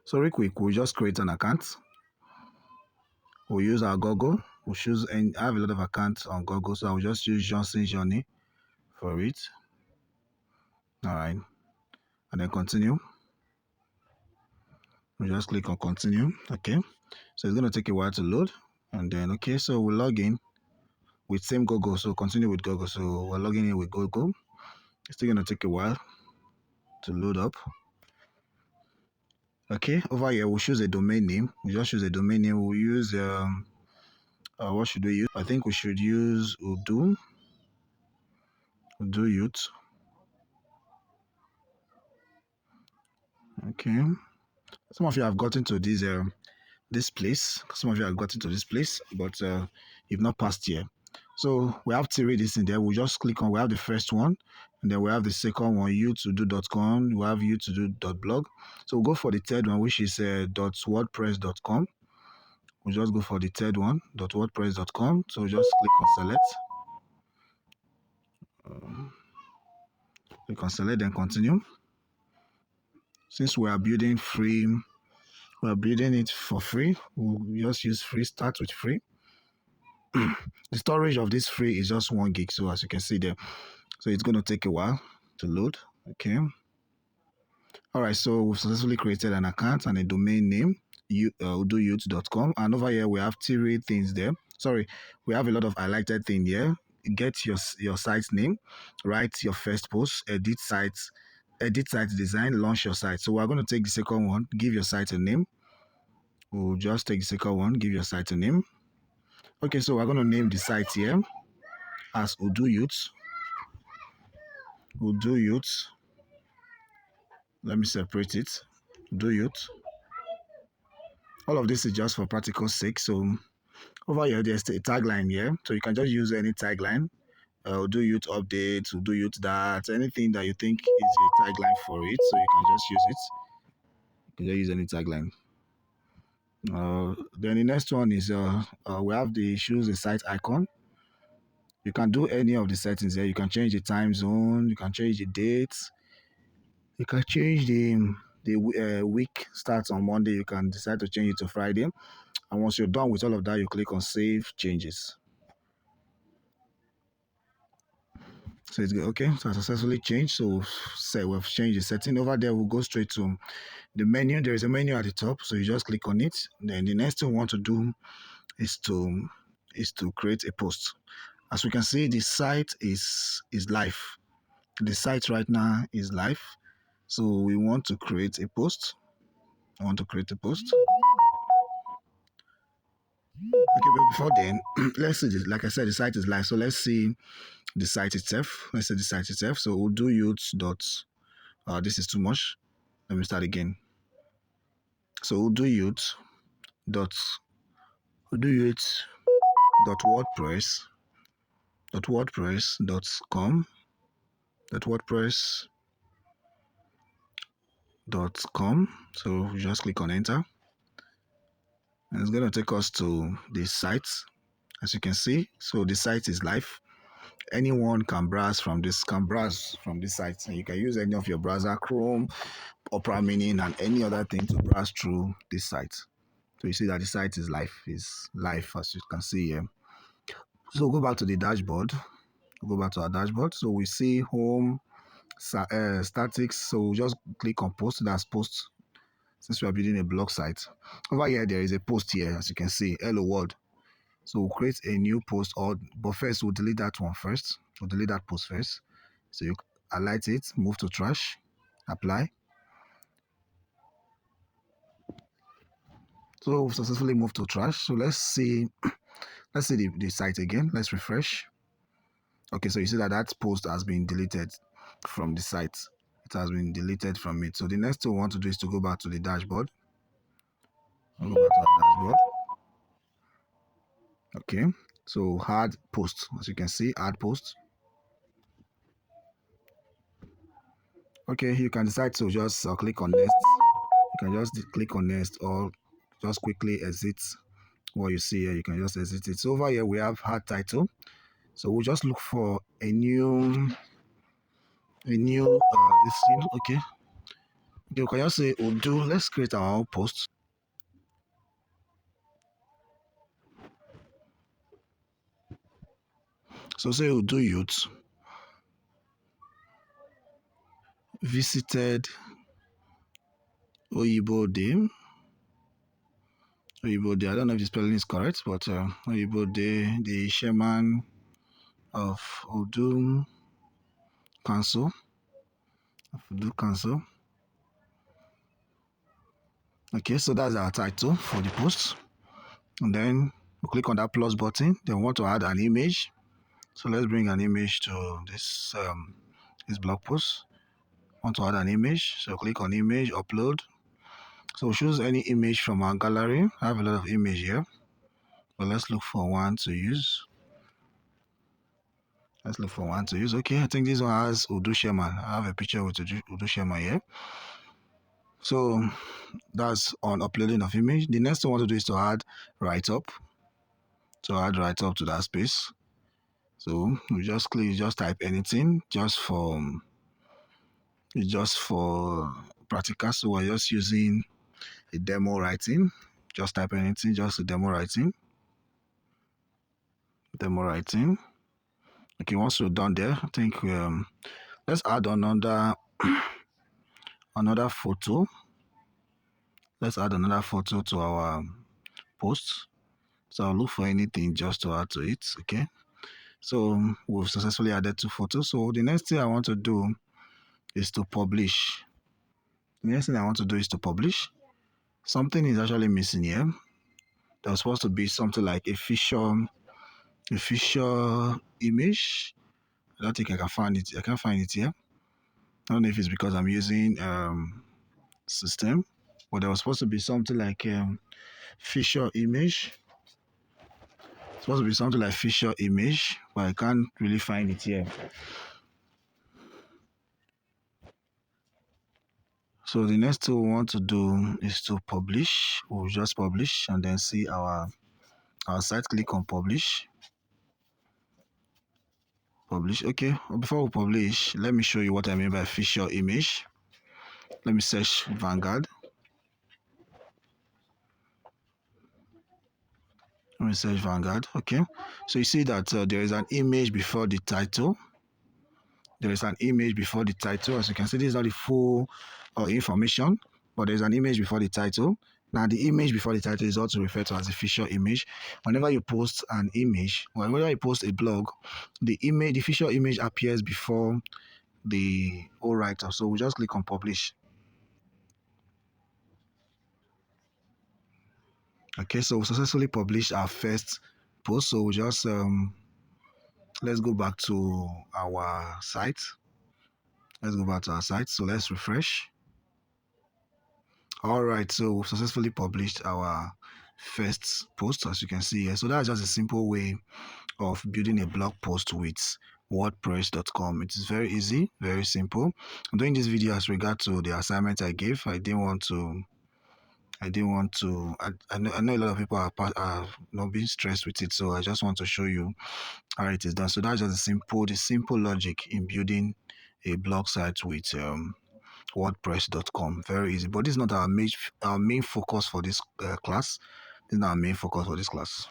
So real quick, we'll just create an account. We'll use our Google. We'll choose, and I have a lot of accounts on Google, so I'll just use Johnson Johnny for it. All right, and then continue. We'll just click on continue. Okay, so it's gonna take a while to load, and then okay, so we'll log in with same Google. So continue with Google. So we're logging in with Google. It's still gonna take a while to load up. Okay, over here we'll choose a domain name. We just choose a domain name. We'll use what should we use? I think we should use Udo Youth. Okay. Some of you have gotten to this place. Some of you have gotten to this place, but you've not passed here. So we have to read this in there. We'll just click on. We have the first one, and then we have the second one, youtodo.com. We have youtodo.blog. So we'll go for the third one, which is .wordpress.com. We'll just go for the third one, .wordpress.com. So just click on select. Click on select, then continue. Since we are building free, we are building it for free. We'll just use free, start with free. The storage of this free is just 1 gig. So as you can see there, so it's going to take a while to load. Okay. All right. So we've successfully created an account and a domain name, udoyouth.com. And over here, we have 3 things there. Sorry, we have a lot of highlighted thing here. Get your site name, write your first post, edit site design, launch your site. So we're going to take the second one, give your site a name. We'll just take the second one, give your site a name. Okay, so we're going to name the site here as Udo Youth. Udo Youth. Let me separate it. Udo Youth. All of this is just for practical sake. So over here, there's a tagline here. So you can just use any tagline. Udo Youth update, Udo Youth that, anything that you think is a tagline for it. So you can just use it. You can just use any tagline. Then the next one is we have the choose the site icon. You can do any of the settings here. You can change the time zone. You can change the dates. You can change the week starts on Monday. You can decide to change it to Friday. And once you're done with all of that, you click on Save Changes. So it's good. Okay, so I successfully changed. So say we've changed the setting. Over there, we'll go straight to the menu. There is a menu at the top, so you just click on it. Then the next thing we want to do is to create a post. As we can see, the site is live. The site right now is live. So we want to create a post. I want to create a post. Okay, but before then, let's see this. Like I said, the site is live. So let's see the site itself. Let's see the site itself. So we'll do youth. This is too much. Let me start again. So we'll do youth. .wordpress.com. So we just click on enter. And it's going to take us to the site, as you can see. So the site is live. Anyone can browse from this site. And you can use any of your browser, Chrome, Opera Mini, and any other thing to browse through this site. So you see that the site is live, as you can see here. So we'll go back to the dashboard. We'll go back to our dashboard. So we see home, statics. So we'll just click on post. That's post. Since we are building a blog site. Over here, there is a post here, as you can see, hello world. So we'll create a new post, but first we'll delete that one first. We'll delete that post first. So you highlight it, move to trash, apply. So we've successfully moved to trash. So let's see the site again. Let's refresh. Okay, so you see that post has been deleted from the site. It has been deleted from it. So the next thing we want to do is to go back to the dashboard. I'll go back to the dashboard. Okay, so add post. As you can see, add post. Okay, you can decide to just click on next. You can just click on next or just quickly exit what you see here. You can just exit it. So over here we have add title. So we'll just look for a new this thing. Okay, You can just say Udo. Let's create our own post. So say Udo Youth visited Oyibo Day. Oyibo Day. I don't know if the spelling is correct, but Oyibo Day, the chairman of Udo Council. Udo Council. Okay, so that's our title for the post. And then we click on that plus button. Then we want to add an image. So let's bring an image to this blog post. Want to add an image, so click on image, upload. So choose any image from our gallery. I have a lot of image here, but let's look for one to use. Okay, I think this one has Udo Sherman. I have a picture with Udo Sherman here. So that's on uploading of image. The next thing I want to do is to add write-up. So add write-up to that space. So we just type anything just for practical. So we're just using a demo writing. Just type anything, just a demo writing. Okay, once we're done there, I think let's add another photo. Let's add another photo to our post. So I'll look for anything just to add to it. Okay, so we've successfully added 2 photos. So the next thing I want to do is to publish. Something is actually missing here. There's supposed to be something like a feature image. I don't think I can find it. I can't find it here. I don't know if it's because I'm using system, but there was supposed to be something like feature image. It's supposed to be something like feature image, but I can't really find it here. So the next thing we want to do is to publish. We'll just publish and then see our site. Click on publish. Okay, before we publish, let me show you what I mean by feature image. Let me search Vanguard. Okay, so you see that there is an image before the title. As you can see, this is not the full information, but there's an image before the title. Now the image before the title is also referred to as a feature image. Whenever you post an image, whenever you post a blog, the feature image appears before the whole write-up. So we just click on publish. Okay, so we successfully published our first post. So we just let's go back to our site. So let's refresh. All right, so we've successfully published our first post, as you can see here. So that's just a simple way of building a blog post with WordPress.com. It is very easy, very simple. I'm doing this video as regard to the assignment I gave. I know a lot of people are not being stressed with it, so I just want to show you how it is done. So that's just the simple logic in building a blog site with WordPress.com. Very easy, but this is not our main focus for this class. This is not our main focus for this class.